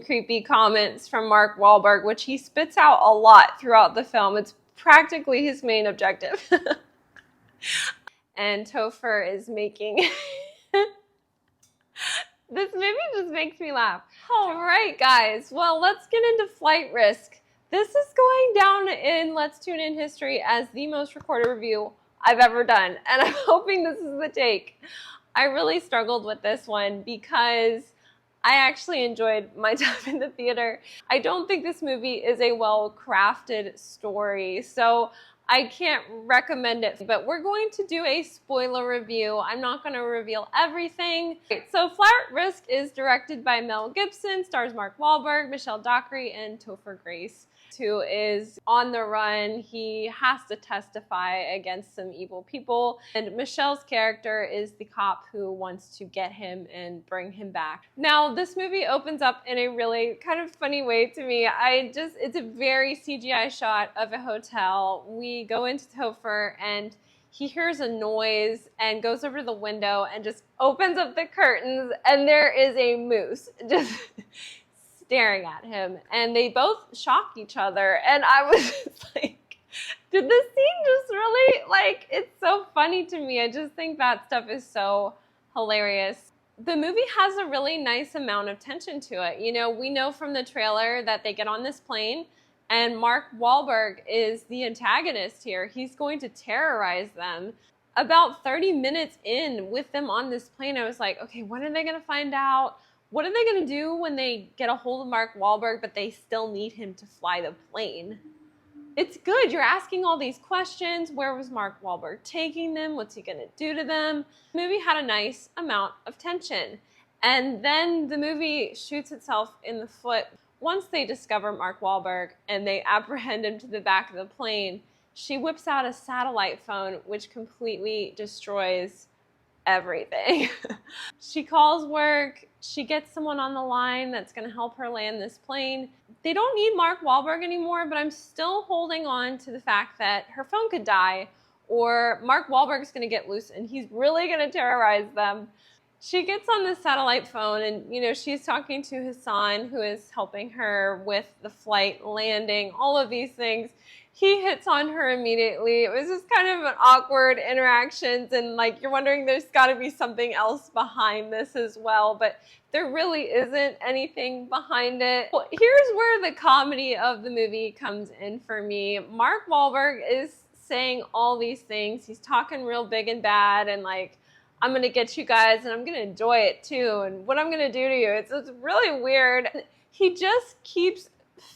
creepy comments from Mark Wahlberg, which he spits out a lot throughout the film. It's practically his main objective. And Topher is making... This movie just makes me laugh. All right, guys. Well, let's get into Flight Risk. This is going down in Let's Tune In history as the most recorded review I've ever done. And I'm hoping this is the take. I really struggled with this one because I actually enjoyed my time in the theater. I don't think this movie is a well-crafted story, so I can't recommend it, but we're going to do a spoiler review. I'm not going to reveal everything. So Flight Risk is directed by Mel Gibson, stars Mark Wahlberg, Michelle Dockery, and Topher Grace, who is on the run. He has to testify against some evil people, and Michelle's character is the cop who wants to get him and bring him back. Now, this movie opens up in a really kind of funny way to me. It's a very CGI shot of a hotel. We go into Topher and he hears a noise and goes over to the window and just opens up the curtains, and there is a moose just staring at him, and they both shock each other, and I was just like, did this scene just really, like, it's so funny to me. I just think that stuff is so hilarious. The movie has a really nice amount of tension to it. You know, we know from the trailer that they get on this plane, and Mark Wahlberg is the antagonist here. He's going to terrorize them. About 30 minutes in with them on this plane, I was like, okay, when are they going to find out? What are they going to do when they get a hold of Mark Wahlberg, but they still need him to fly the plane? It's good. You're asking all these questions. Where was Mark Wahlberg taking them? What's he going to do to them? The movie had a nice amount of tension. And then the movie shoots itself in the foot. Once they discover Mark Wahlberg and they apprehend him to the back of the plane, she whips out a satellite phone, which completely destroys everything. She calls work. She gets someone on the line that's going to help her land this plane. They don't need Mark Wahlberg anymore, but I'm still holding on to the fact that her phone could die, or Mark Wahlberg's going to get loose and he's really going to terrorize them. She gets on the satellite phone and, you know, she's talking to Hassan, who is helping her with the flight landing, all of these things. He hits on her immediately. It was just kind of an awkward interactions, and like you're wondering there's got to be something else behind this as well, but there really isn't anything behind it. Well, here's where the comedy of the movie comes in for me. Mark Wahlberg is saying all these things. He's talking real big and bad and like, I'm going to get you guys and I'm going to enjoy it too, and what I'm going to do to you. It's really weird. He just keeps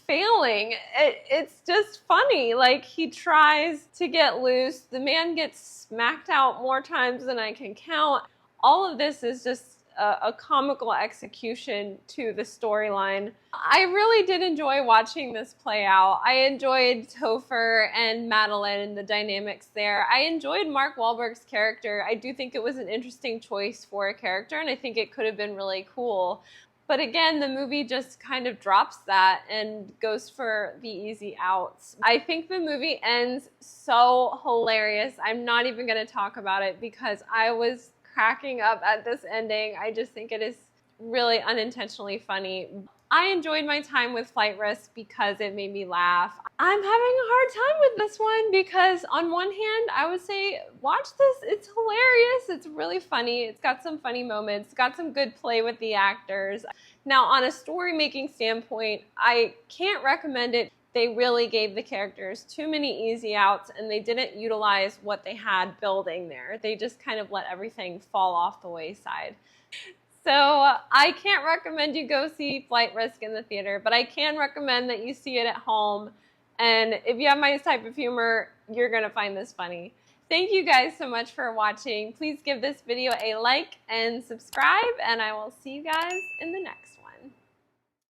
failing. It's just funny. Like, he tries to get loose. The man gets smacked out more times than I can count. All of this is just a comical execution to the storyline. I really did enjoy watching this play out. I enjoyed Topher and Madeline and the dynamics there. I enjoyed Mark Wahlberg's character. I do think it was an interesting choice for a character, and I think it could have been really cool. But again, the movie just kind of drops that and goes for the easy outs. I think the movie ends so hilarious. I'm not even going to talk about it because I was cracking up at this ending. I just think it is really unintentionally funny. I enjoyed my time with Flight Risk because it made me laugh. I'm having a hard time with this one because on one hand, I would say, watch this. It's hilarious. It's really funny. It's got some funny moments. It's got some good play with the actors. Now, on a story-making standpoint, I can't recommend it. They really gave the characters too many easy outs, and they didn't utilize what they had building there. They just kind of let everything fall off the wayside. So I can't recommend you go see Flight Risk in the theater, but I can recommend that you see it at home. And if you have my type of humor, you're going to find this funny. Thank you guys so much for watching. Please give this video a like and subscribe, and I will see you guys in the next one.